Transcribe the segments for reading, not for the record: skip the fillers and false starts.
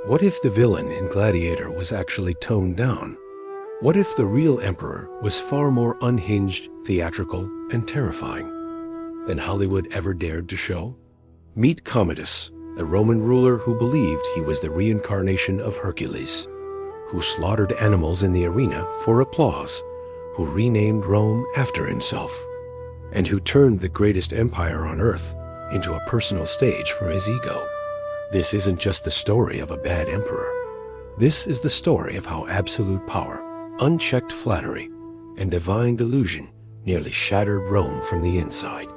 What if the villain in Gladiator was actually toned down? What if the real emperor was far more unhinged, theatrical, and terrifying than Hollywood ever dared to show? Meet Commodus, a Roman ruler who believed he was the reincarnation of Hercules, who slaughtered animals in the arena for applause, who renamed Rome after himself, and who turned the greatest empire on earth into a personal stage for his ego. This isn't just the story of a bad emperor. This is the story of how absolute power, unchecked flattery, and divine delusion nearly shattered Rome from the inside.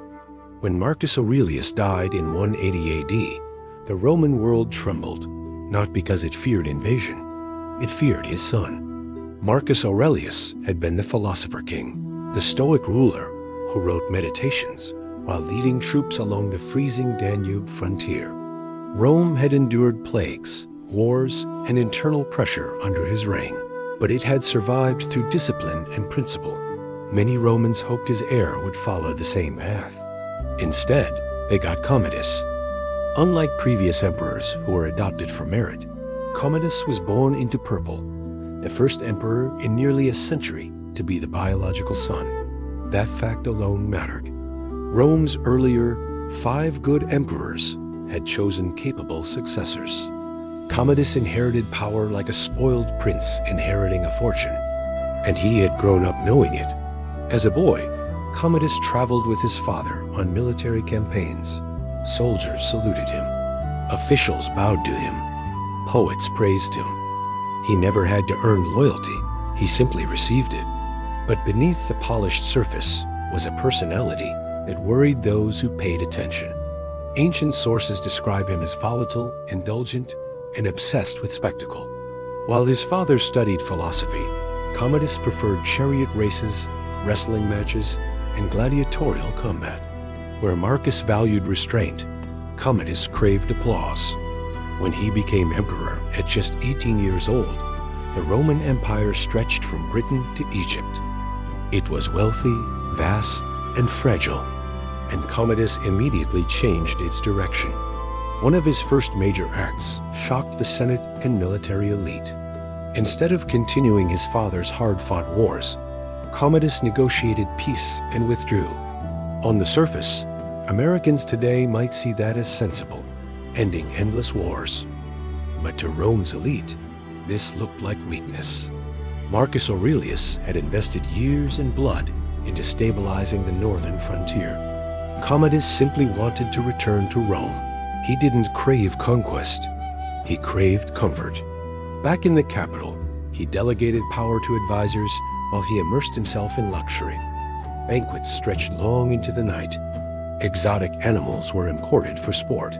When Marcus Aurelius died in 180 AD, the Roman world trembled, not because it feared invasion. It feared his son. Marcus Aurelius had been the philosopher king, the Stoic ruler who wrote Meditations while leading troops along the freezing Danube frontier. Rome had endured plagues, wars, and internal pressure under his reign, but it had survived through discipline and principle. Many Romans hoped his heir would follow the same path. Instead, they got Commodus. Unlike previous emperors who were adopted for merit, Commodus was born into purple, the first emperor in nearly a century to be the biological son. That fact alone mattered. Rome's earlier 5 good emperors had chosen capable successors. Commodus inherited power like a spoiled prince inheriting a fortune, and he had grown up knowing it. As a boy, Commodus traveled with his father on military campaigns. Soldiers saluted him. Officials bowed to him. Poets praised him. He never had to earn loyalty. He simply received it. But beneath the polished surface was a personality that worried those who paid attention. Ancient sources describe him as volatile, indulgent, and obsessed with spectacle. While his father studied philosophy, Commodus preferred chariot races, wrestling matches, and gladiatorial combat. Where Marcus valued restraint, Commodus craved applause. When he became emperor at just 18 years old, the Roman Empire stretched from Britain to Egypt. It was wealthy, vast, and fragile, and Commodus immediately changed its direction. One of his first major acts shocked the Senate and military elite. Instead of continuing his father's hard-fought wars, Commodus negotiated peace and withdrew. On the surface, Americans today might see that as sensible, ending endless wars. But to Rome's elite, this looked like weakness. Marcus Aurelius had invested years and blood into stabilizing the northern frontier. Commodus simply wanted to return to Rome. He didn't crave conquest. He craved comfort. Back in the capital, he delegated power to advisors while he immersed himself in luxury. Banquets stretched long into the night. Exotic animals were imported for sport.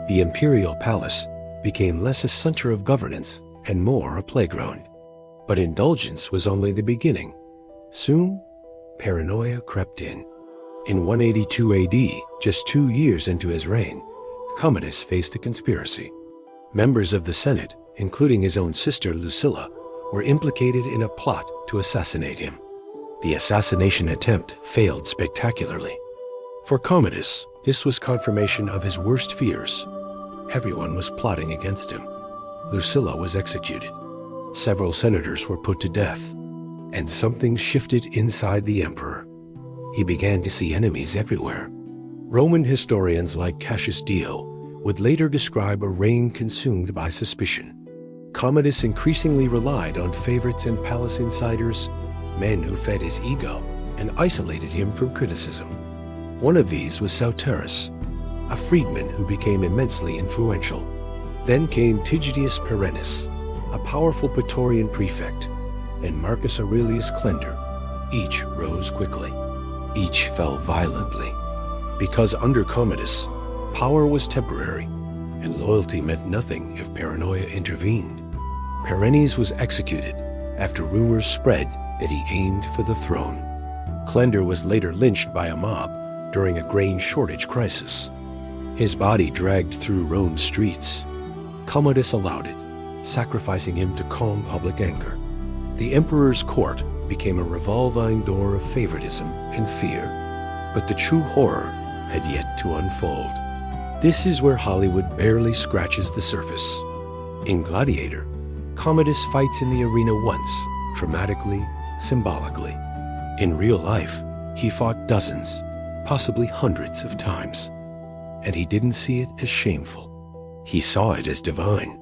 The imperial palace became less a center of governance and more a playground. But indulgence was only the beginning. Soon, paranoia crept in. In 182 AD, just 2 years into his reign, Commodus faced a conspiracy. Members of the Senate, including his own sister Lucilla, were implicated in a plot to assassinate him. The assassination attempt failed spectacularly. For Commodus, this was confirmation of his worst fears. Everyone was plotting against him. Lucilla was executed. Several senators were put to death. And something shifted inside the emperor. He began to see enemies everywhere. Roman historians like Cassius Dio would later describe a reign consumed by suspicion. Commodus increasingly relied on favorites and palace insiders, men who fed his ego and isolated him from criticism. One of these was Sauterus, a freedman who became immensely influential. Then came Tigidius Perennis, a powerful Praetorian prefect, and Marcus Aurelius Clender. Each rose quickly. Each fell violently. Because under Commodus, power was temporary, and loyalty meant nothing if paranoia intervened. Perennis was executed after rumors spread that he aimed for the throne. Clender was later lynched by a mob during a grain shortage crisis. His body dragged through Rome's streets. Commodus allowed it, sacrificing him to calm public anger. The emperor's court became a revolving door of favoritism and fear. But the true horror had yet to unfold. This is where Hollywood barely scratches the surface. In Gladiator, Commodus fights in the arena once, dramatically, symbolically. In real life, he fought dozens, possibly hundreds of times. And he didn't see it as shameful. He saw it as divine.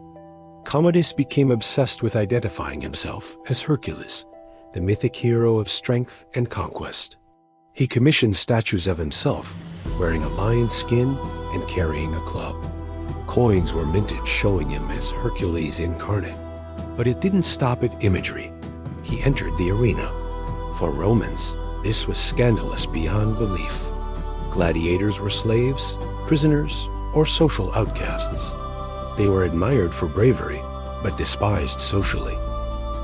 Commodus became obsessed with identifying himself as Hercules, the mythic hero of strength and conquest. He commissioned statues of himself, wearing a lion's skin and carrying a club. Coins were minted showing him as Hercules incarnate. But it didn't stop at imagery. He entered the arena. For Romans, this was scandalous beyond belief. Gladiators were slaves, prisoners, or social outcasts. They were admired for bravery, but despised socially.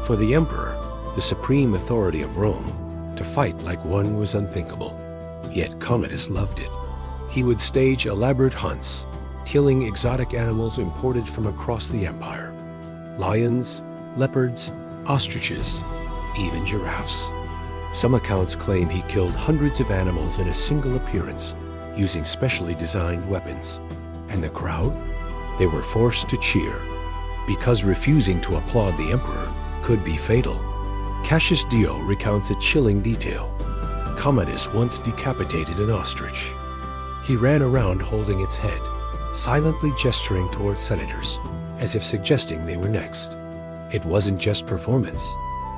For the emperor, the supreme authority of Rome, to fight like one was unthinkable. Yet Commodus loved it. He would stage elaborate hunts, killing exotic animals imported from across the empire. Lions, leopards, ostriches, even giraffes. Some accounts claim he killed hundreds of animals in a single appearance, using specially designed weapons. And the crowd? They were forced to cheer, because refusing to applaud the emperor could be fatal. Cassius Dio recounts a chilling detail. Commodus once decapitated an ostrich. He ran around holding its head, silently gesturing towards senators, as if suggesting they were next. It wasn't just performance,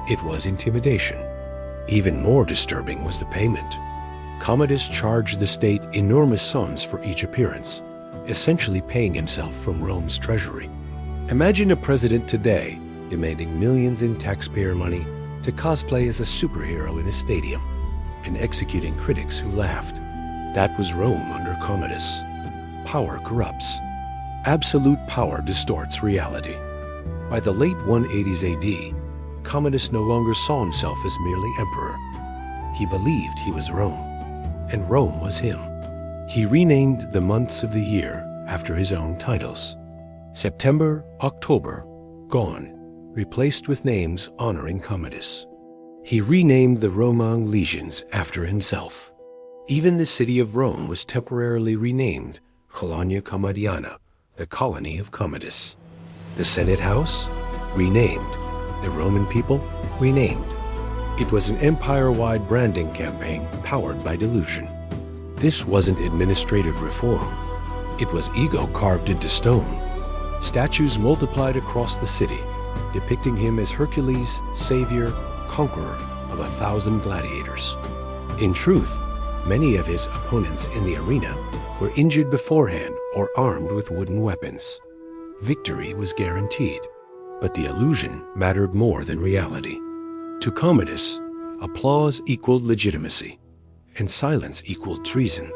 it was intimidation. Even more disturbing was the payment. Commodus charged the state enormous sums for each appearance, essentially paying himself from Rome's treasury. Imagine a president today demanding millions in taxpayer money to cosplay as a superhero in a stadium and executing critics who laughed. That was Rome under Commodus. Power corrupts. Absolute power distorts reality. By the late 180s AD, Commodus no longer saw himself as merely emperor. He believed he was Rome, and Rome was him. He renamed the months of the year after his own titles. September, October, gone, replaced with names honoring Commodus. He renamed the Roman legions after himself. Even the city of Rome was temporarily renamed Colonia Commodiana, the colony of Commodus. The Senate House? Renamed. The Roman people? Renamed. It was an empire-wide branding campaign powered by delusion. This wasn't administrative reform. It was ego carved into stone. Statues multiplied across the city, depicting him as Hercules, savior, conqueror of 1,000 gladiators. In truth, many of his opponents in the arena were injured beforehand or armed with wooden weapons. Victory was guaranteed, but the illusion mattered more than reality. To Commodus, applause equaled legitimacy, and silence equaled treason.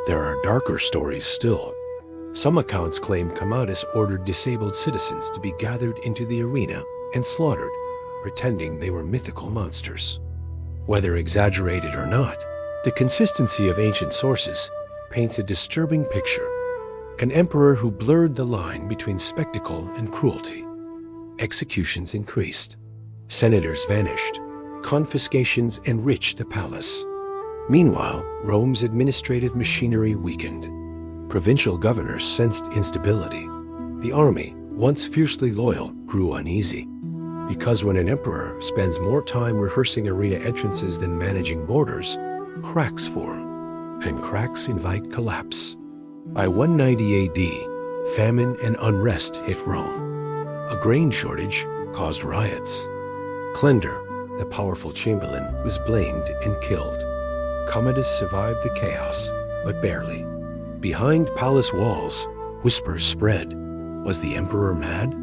There are darker stories still. Some accounts claim Commodus ordered disabled citizens to be gathered into the arena and slaughtered, pretending they were mythical monsters. Whether exaggerated or not, the consistency of ancient sources paints a disturbing picture. An emperor who blurred the line between spectacle and cruelty. Executions increased. Senators vanished. Confiscations enriched the palace. Meanwhile, Rome's administrative machinery weakened. Provincial governors sensed instability. The army, once fiercely loyal, grew uneasy. Because when an emperor spends more time rehearsing arena entrances than managing borders, cracks form, and cracks invite collapse. By 190 AD, famine and unrest hit Rome. A grain shortage caused riots. Clender, the powerful chamberlain, was blamed and killed. Commodus survived the chaos, but barely. Behind palace walls, whispers spread. Was the emperor mad?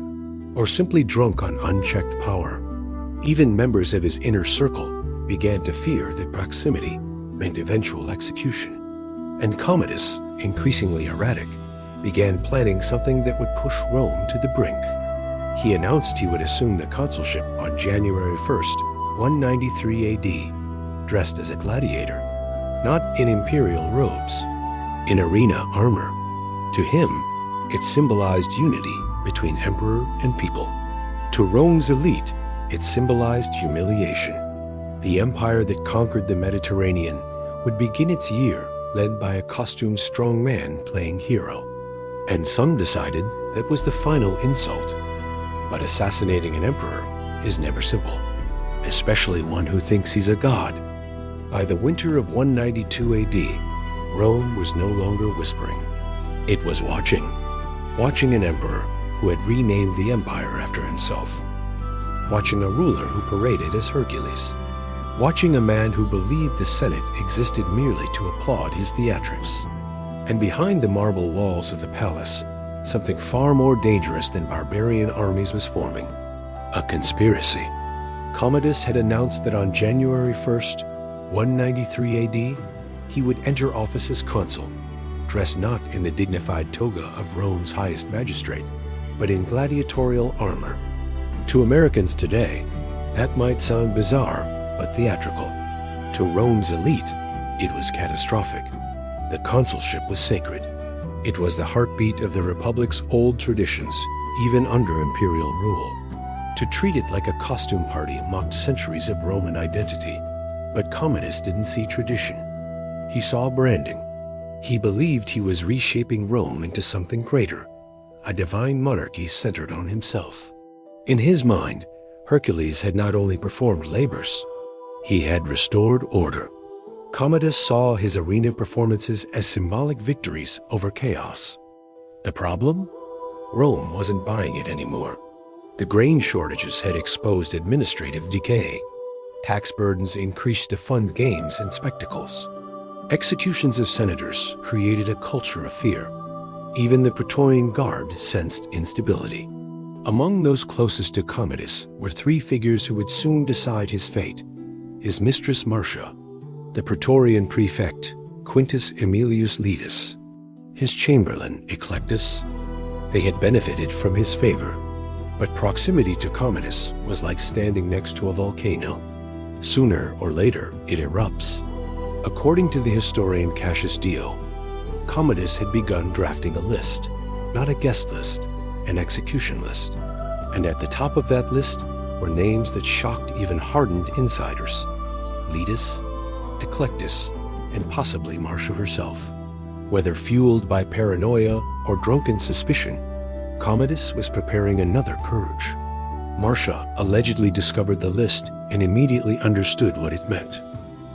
Or simply drunk on unchecked power? Even members of his inner circle began to fear that proximity meant eventual execution. And Commodus, increasingly erratic, began planning something that would push Rome to the brink. He announced he would assume the consulship on January 1st, 193 AD, dressed as a gladiator, not in imperial robes, in arena armor. To him, it symbolized unity between emperor and people. To Rome's elite, it symbolized humiliation. The empire that conquered the Mediterranean would begin its year led by a costumed strong man playing hero. And some decided that was the final insult. But assassinating an emperor is never simple, especially one who thinks he's a god. By the winter of 192 AD, Rome was no longer whispering. It was watching an emperor who had renamed the empire after himself, watching a ruler who paraded as Hercules, watching a man who believed the Senate existed merely to applaud his theatrics. And behind the marble walls of the palace, something far more dangerous than barbarian armies was forming. A conspiracy. Commodus had announced that on January 1st, 193 AD, he would enter office as consul, dressed not in the dignified toga of Rome's highest magistrate, but in gladiatorial armor. To Americans today, that might sound bizarre, but theatrical. To Rome's elite, it was catastrophic. The consulship was sacred. It was the heartbeat of the Republic's old traditions, even under imperial rule. To treat it like a costume party mocked centuries of Roman identity. But Commodus didn't see tradition. He saw branding. He believed he was reshaping Rome into something greater, a divine monarchy centered on himself. In his mind, Hercules had not only performed labors, he had restored order. Commodus saw his arena performances as symbolic victories over chaos. The problem? Rome wasn't buying it anymore. The grain shortages had exposed administrative decay. Tax burdens increased to fund games and spectacles. Executions of senators created a culture of fear. Even the Praetorian Guard sensed instability. Among those closest to Commodus were three figures who would soon decide his fate: his mistress Marcia, the Praetorian prefect Quintus Aemilius Letus, his chamberlain Eclectus. They had benefited from his favor, but proximity to Commodus was like standing next to a volcano. Sooner or later, it erupts. According to the historian Cassius Dio, Commodus had begun drafting a list, not a guest list, an execution list. And at the top of that list were names that shocked even hardened insiders: Letus, Eclectus, and possibly Marcia herself. Whether fueled by paranoia or drunken suspicion, Commodus was preparing another purge. Marcia allegedly discovered the list and immediately understood what it meant.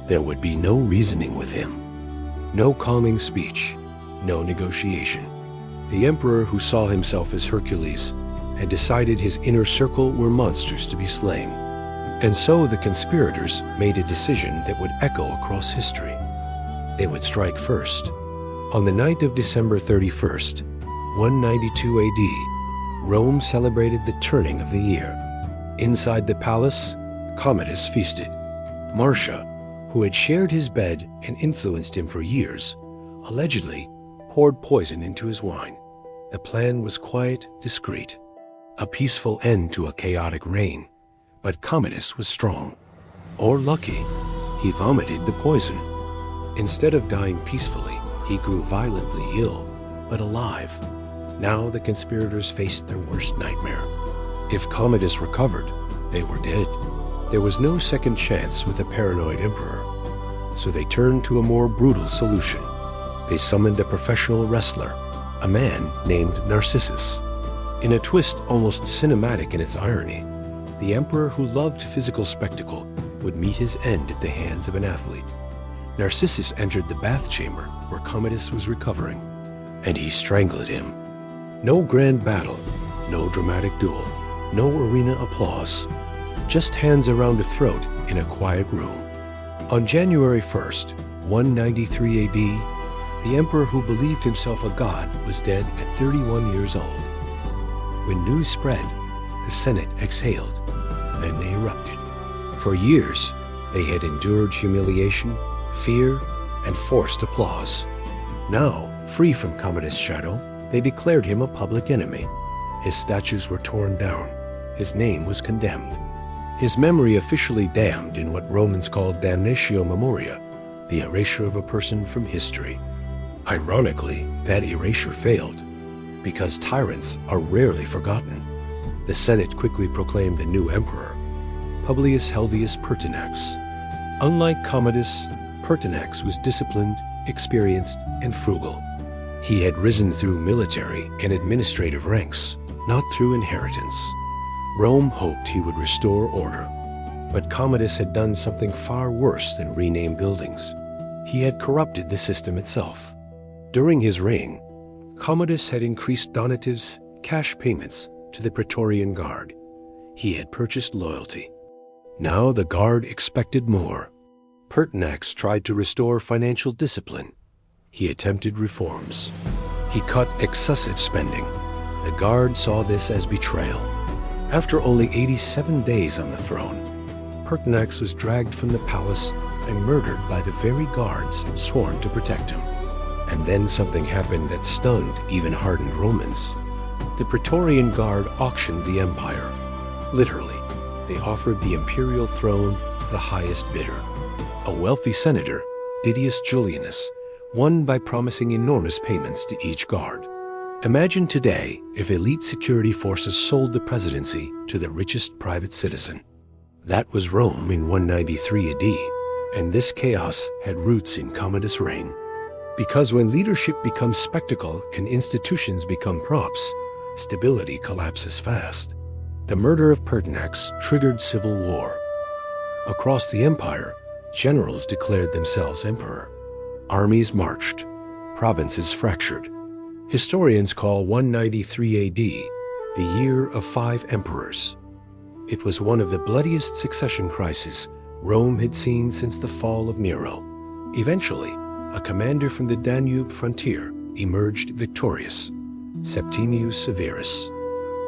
There would be no reasoning with him, no calming speech, no negotiation. The emperor, who saw himself as Hercules, had decided his inner circle were monsters to be slain. And so the conspirators made a decision that would echo across history. They would strike first. On the night of December 31st, 192 AD, Rome celebrated the turning of the year. Inside the palace, Commodus feasted. Marcia, who had shared his bed and influenced him for years, allegedly poured poison into his wine. The plan was quiet, discreet, a peaceful end to a chaotic reign. But Commodus was strong. Or lucky, he vomited the poison. Instead of dying peacefully, he grew violently ill, but alive. Now the conspirators faced their worst nightmare. If Commodus recovered, they were dead. There was no second chance with a paranoid emperor. So they turned to a more brutal solution. They summoned a professional wrestler, a man named Narcissus. In a twist almost cinematic in its irony, the emperor, who loved physical spectacle, would meet his end at the hands of an athlete. Narcissus entered the bath chamber where Commodus was recovering, and he strangled him. No grand battle, no dramatic duel, no arena applause, just hands around a throat in a quiet room. On January 1st, 193 AD, the emperor, who believed himself a god, was dead at 31 years old. When news spread, the Senate exhaled. Then they erupted. For years, they had endured humiliation, fear, and forced applause. Now, free from Commodus' shadow, they declared him a public enemy. His statues were torn down. His name was condemned. His memory officially damned in what Romans called damnatio memoria, the erasure of a person from history. Ironically, that erasure failed, because tyrants are rarely forgotten. The Senate quickly proclaimed a new emperor, Publius Helvius Pertinax. Unlike Commodus, Pertinax was disciplined, experienced, and frugal. He had risen through military and administrative ranks, not through inheritance. Rome hoped he would restore order, but Commodus had done something far worse than rename buildings. He had corrupted the system itself. During his reign, Commodus had increased donatives, cash payments, to the Praetorian Guard. He had purchased loyalty. Now the Guard expected more. Pertinax tried to restore financial discipline. He attempted reforms. He cut excessive spending. The Guard saw this as betrayal. After only 87 days on the throne, Pertinax was dragged from the palace and murdered by the very guards sworn to protect him. And then something happened that stunned even hardened Romans. The Praetorian Guard auctioned the empire. Literally, they offered the imperial throne to the highest bidder. A wealthy senator, Didius Julianus, won by promising enormous payments to each guard. Imagine today if elite security forces sold the presidency to the richest private citizen. That was Rome in 193 AD, and this chaos had roots in Commodus' reign. Because when leadership becomes spectacle and institutions become props, stability collapses fast. The murder of Pertinax triggered civil war. Across the empire, generals declared themselves emperor. Armies marched. Provinces fractured. Historians call 193 AD the year of 5 emperors. It was one of the bloodiest succession crises Rome had seen since the fall of Nero. Eventually, a commander from the Danube frontier emerged victorious, Septimius Severus.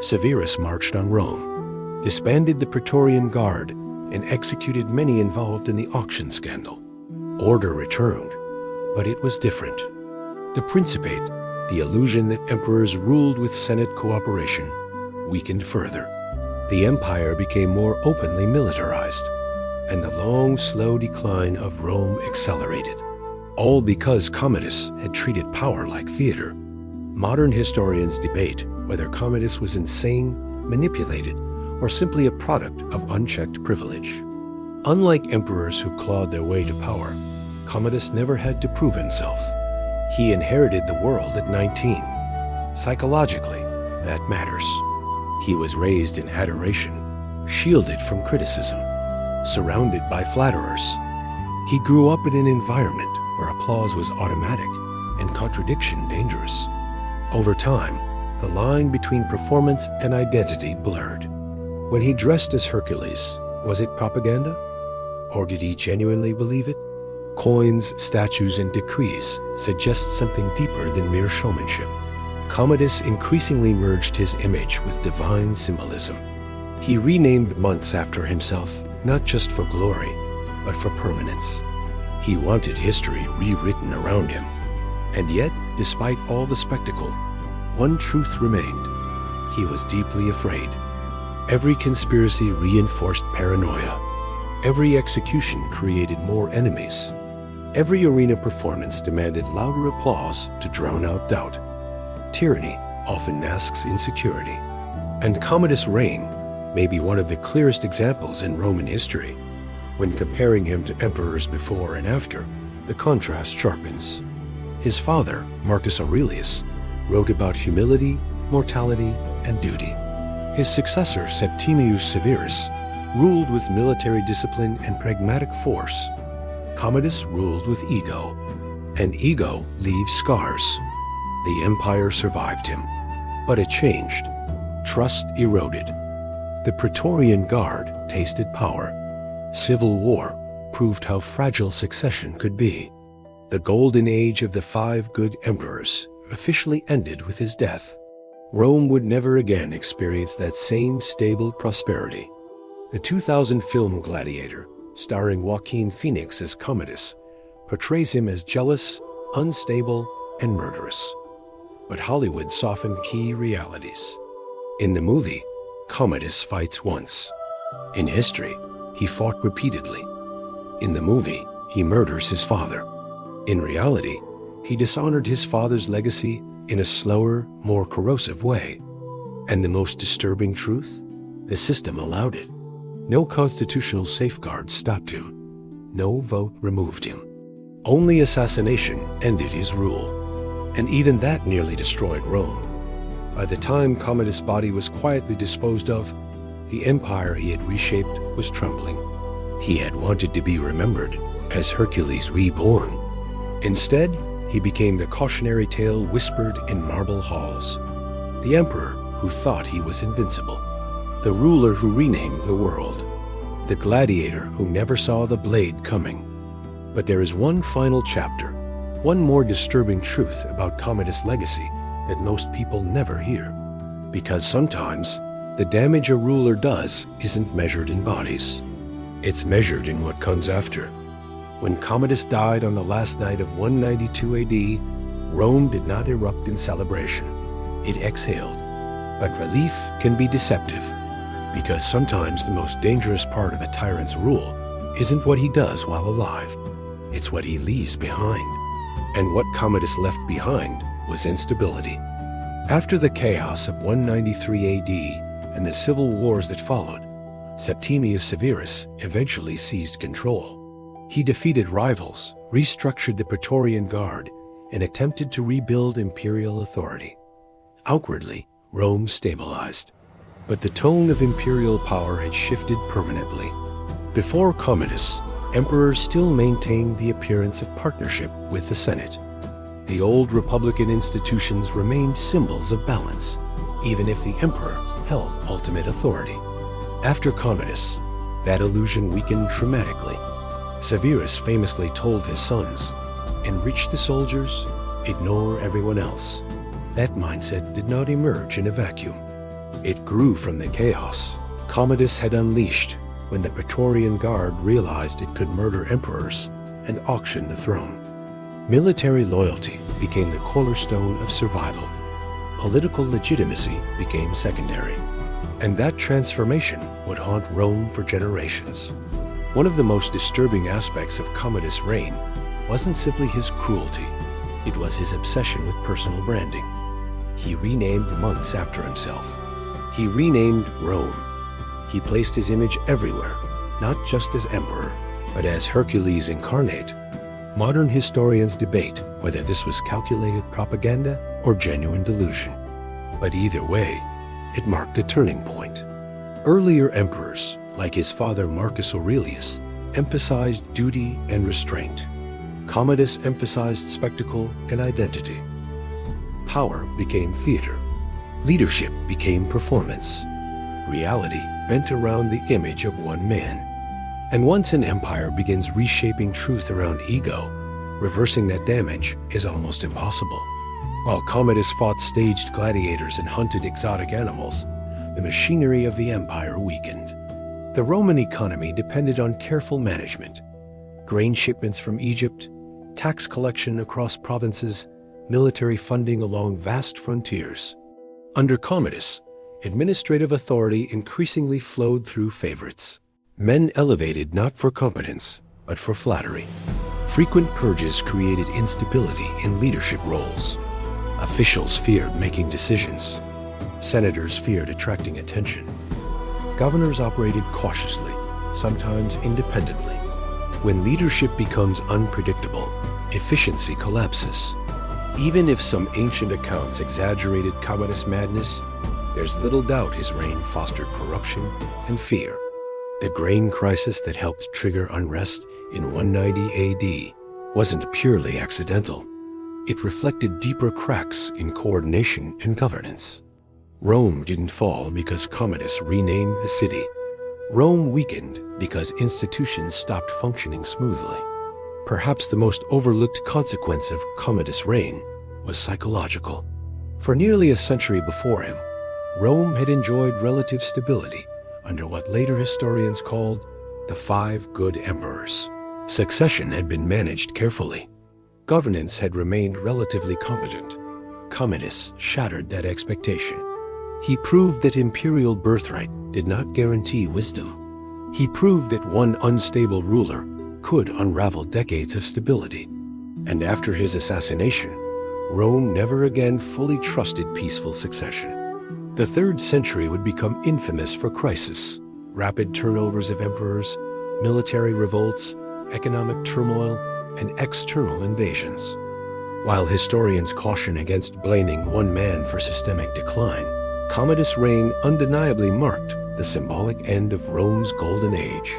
Severus marched on Rome, disbanded the Praetorian Guard, and executed many involved in the auction scandal. Order returned, but it was different. The Principate, the illusion that emperors ruled with Senate cooperation, weakened further. The empire became more openly militarized, and the long, slow decline of Rome accelerated. All because Commodus had treated power like theater. Modern historians debate whether Commodus was insane, manipulated, or simply a product of unchecked privilege. Unlike emperors who clawed their way to power, Commodus never had to prove himself. He inherited the world at 19. Psychologically, that matters. He was raised in adoration, shielded from criticism, surrounded by flatterers. He grew up in an environment where applause was automatic and contradiction dangerous. Over time, the line between performance and identity blurred. When he dressed as Hercules, was it propaganda? Or did he genuinely believe it? Coins, statues, and decrees suggest something deeper than mere showmanship. Commodus increasingly merged his image with divine symbolism. He renamed months after himself, not just for glory, but for permanence. He wanted history rewritten around him. And yet, despite all the spectacle, one truth remained. He was deeply afraid. Every conspiracy reinforced paranoia. Every execution created more enemies. Every arena performance demanded louder applause to drown out doubt. Tyranny often masks insecurity. And Commodus' reign may be one of the clearest examples in Roman history. When comparing him to emperors before and after, the contrast sharpens. His father, Marcus Aurelius, wrote about humility, mortality, and duty. His successor, Septimius Severus, ruled with military discipline and pragmatic force. Commodus ruled with ego, and ego leaves scars. The empire survived him, but it changed. Trust eroded. The Praetorian Guard tasted power. Civil war proved how fragile succession could be. The golden age of the 5 good emperors officially ended with his death. Rome would never again experience that same stable prosperity. The 2000 film Gladiator, starring Joaquin Phoenix as Commodus, portrays him as jealous, unstable, and murderous. But Hollywood softened key realities. In the movie, Commodus fights once. In history, he fought repeatedly. In the movie, he murders his father. In reality, he dishonored his father's legacy in a slower, more corrosive way. And the most disturbing truth? The system allowed it. No constitutional safeguards stopped him. No vote removed him. Only assassination ended his rule. And even that nearly destroyed Rome. By the time Commodus' body was quietly disposed of, The empire he had reshaped was trembling. He had wanted to be remembered as Hercules reborn. Instead, he became the cautionary tale whispered in marble halls. The emperor who thought he was invincible. The ruler who renamed the world. The gladiator who never saw the blade coming. But there is one final chapter, one more disturbing truth about Commodus' legacy that most people never hear. Because sometimes, the damage a ruler does isn't measured in bodies. It's measured in what comes after. When Commodus died on the last night of 192 AD, Rome did not erupt in celebration. It exhaled. But relief can be deceptive, because sometimes the most dangerous part of a tyrant's rule isn't what he does while alive. It's what he leaves behind. And what Commodus left behind was instability. After the chaos of 193 AD and the civil wars that followed, Septimius Severus eventually seized control. He defeated rivals, restructured the Praetorian Guard, and attempted to rebuild imperial authority. Outwardly, Rome stabilized. But the tone of imperial power had shifted permanently. Before Commodus, emperors still maintained the appearance of partnership with the Senate. The old republican institutions remained symbols of balance, even if the emperor held ultimate authority. After Commodus, that illusion weakened dramatically. Severus famously told his sons, "Enrich the soldiers, ignore everyone else." That mindset did not emerge in a vacuum. It grew from the chaos Commodus had unleashed when the Praetorian Guard realized it could murder emperors and auction the throne. Military loyalty became the cornerstone of survival. Political legitimacy became secondary. And that transformation would haunt Rome for generations. One of the most disturbing aspects of Commodus' reign wasn't simply his cruelty. It was his obsession with personal branding. He renamed months after himself. He renamed Rome. He placed his image everywhere, not just as emperor, but as Hercules incarnate. Modern historians debate whether this was calculated propaganda or genuine delusion. But either way, it marked a turning point. Earlier emperors, like his father Marcus Aurelius, emphasized duty and restraint. Commodus emphasized spectacle and identity. Power became theater. Leadership became performance. Reality bent around the image of one man. And once an empire begins reshaping truth around ego, reversing that damage is almost impossible. While Commodus fought staged gladiators and hunted exotic animals, the machinery of the empire weakened. The Roman economy depended on careful management. Grain shipments from Egypt, tax collection across provinces, military funding along vast frontiers. Under Commodus, administrative authority increasingly flowed through favorites. Men elevated not for competence, but for flattery. Frequent purges created instability in leadership roles. Officials feared making decisions. Senators feared attracting attention. Governors operated cautiously, sometimes independently. When leadership becomes unpredictable, efficiency collapses. Even if some ancient accounts exaggerated Commodus' madness, there's little doubt his reign fostered corruption and fear. The grain crisis that helped trigger unrest in 190 AD wasn't purely accidental. It reflected deeper cracks in coordination and governance. Rome didn't fall because Commodus renamed the city. Rome weakened because institutions stopped functioning smoothly. Perhaps the most overlooked consequence of Commodus' reign was psychological. For nearly a century before him, Rome had enjoyed relative stability under what later historians called the Five Good Emperors. Succession had been managed carefully. Governance had remained relatively competent. Commodus shattered that expectation. He proved that imperial birthright did not guarantee wisdom. He proved that one unstable ruler could unravel decades of stability. And after his assassination, Rome never again fully trusted peaceful succession. The 3rd century would become infamous for crisis, rapid turnovers of emperors, military revolts, economic turmoil, and external invasions. While historians caution against blaming one man for systemic decline, Commodus' reign undeniably marked the symbolic end of Rome's golden age.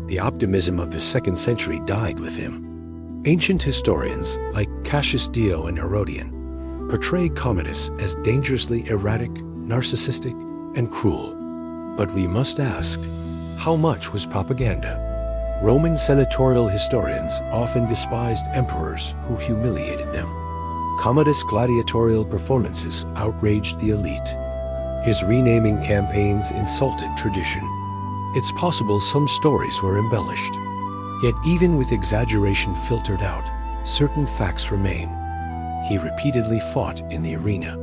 The optimism of the 2nd century died with him. Ancient historians like Cassius Dio and Herodian portray Commodus as dangerously erratic, narcissistic, and cruel. But we must ask, how much was propaganda? Roman senatorial historians often despised emperors who humiliated them. Commodus' gladiatorial performances outraged the elite. His renaming campaigns insulted tradition. It's possible some stories were embellished. Yet even with exaggeration filtered out, certain facts remain. He repeatedly fought in the arena.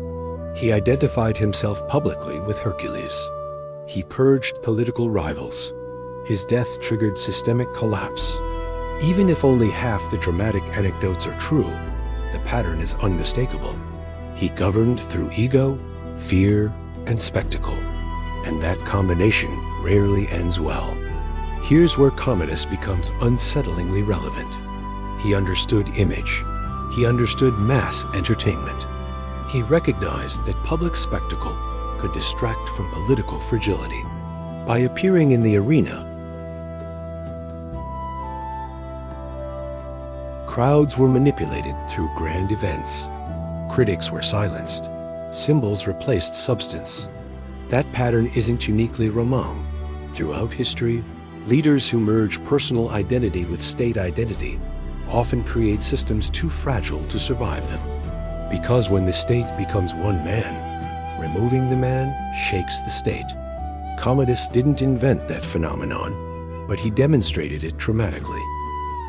He identified himself publicly with Hercules. He purged political rivals. His death triggered systemic collapse. Even if only half the dramatic anecdotes are true, the pattern is unmistakable. He governed through ego, fear, and spectacle, and that combination rarely ends well. Here's where Commodus becomes unsettlingly relevant. He understood image. He understood mass entertainment. He recognized that public spectacle could distract from political fragility. By appearing in the arena, crowds were manipulated through grand events. Critics were silenced. Symbols replaced substance. That pattern isn't uniquely Roman. Throughout history, leaders who merge personal identity with state identity often create systems too fragile to survive them. Because when the state becomes one man, removing the man shakes the state. Commodus didn't invent that phenomenon, but he demonstrated it dramatically.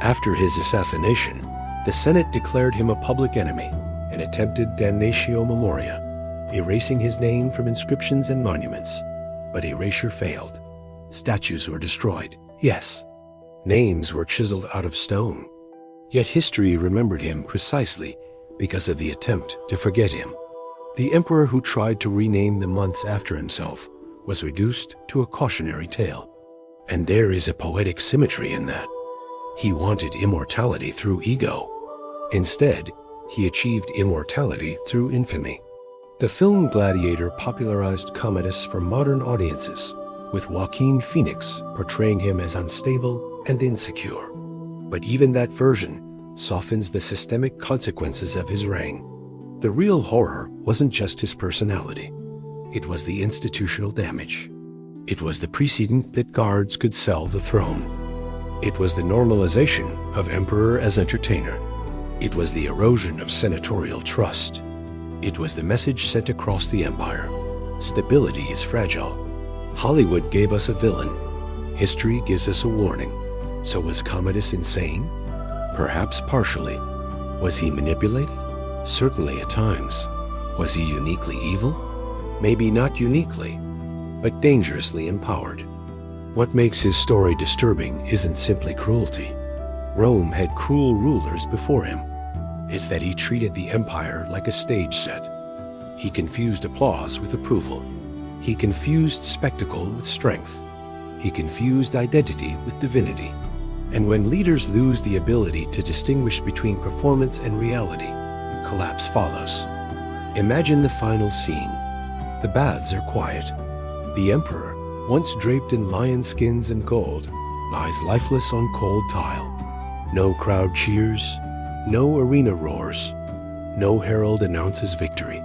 After his assassination, the Senate declared him a public enemy and attempted damnatio memoria, erasing his name from inscriptions and monuments. But erasure failed. Statues were destroyed, yes. Names were chiseled out of stone. Yet history remembered him precisely because of the attempt to forget him. The emperor who tried to rename the months after himself was reduced to a cautionary tale. And there is a poetic symmetry in that. He wanted immortality through ego. Instead, he achieved immortality through infamy. The film Gladiator popularized Commodus for modern audiences, with Joaquin Phoenix portraying him as unstable and insecure. But even that version softens the systemic consequences of his reign. The real horror wasn't just his personality. It was the institutional damage. It was the precedent that guards could sell the throne. It was the normalization of emperor as entertainer. It was the erosion of senatorial trust. It was the message sent across the empire. Stability is fragile. Hollywood gave us a villain. History gives us a warning. So was Commodus insane? Perhaps partially. Was he manipulated? Certainly at times. Was he uniquely evil? Maybe not uniquely, but dangerously empowered. What makes his story disturbing isn't simply cruelty. Rome had cruel rulers before him. It's that he treated the empire like a stage set. He confused applause with approval. He confused spectacle with strength. He confused identity with divinity. And when leaders lose the ability to distinguish between performance and reality, collapse follows. Imagine the final scene. The baths are quiet. The emperor, once draped in lion skins and gold, lies lifeless on cold tile. No crowd cheers, no arena roars, no herald announces victory.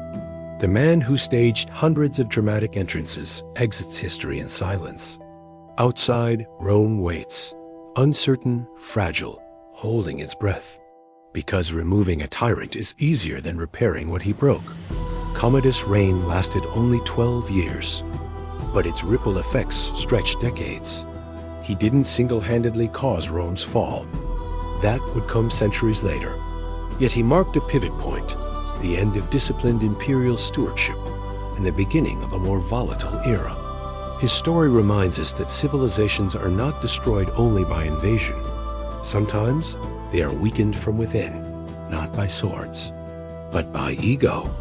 The man who staged hundreds of dramatic entrances exits history in silence. Outside, Rome waits, uncertain, fragile, holding its breath. Because removing a tyrant is easier than repairing what he broke. Commodus' reign lasted only 12 years, but its ripple effects stretched decades. He didn't single-handedly cause Rome's fall. That would come centuries later. Yet he marked a pivot point, the end of disciplined imperial stewardship and the beginning of a more volatile era. His story reminds us that civilizations are not destroyed only by invasion. Sometimes they are weakened from within, not by swords, but by ego.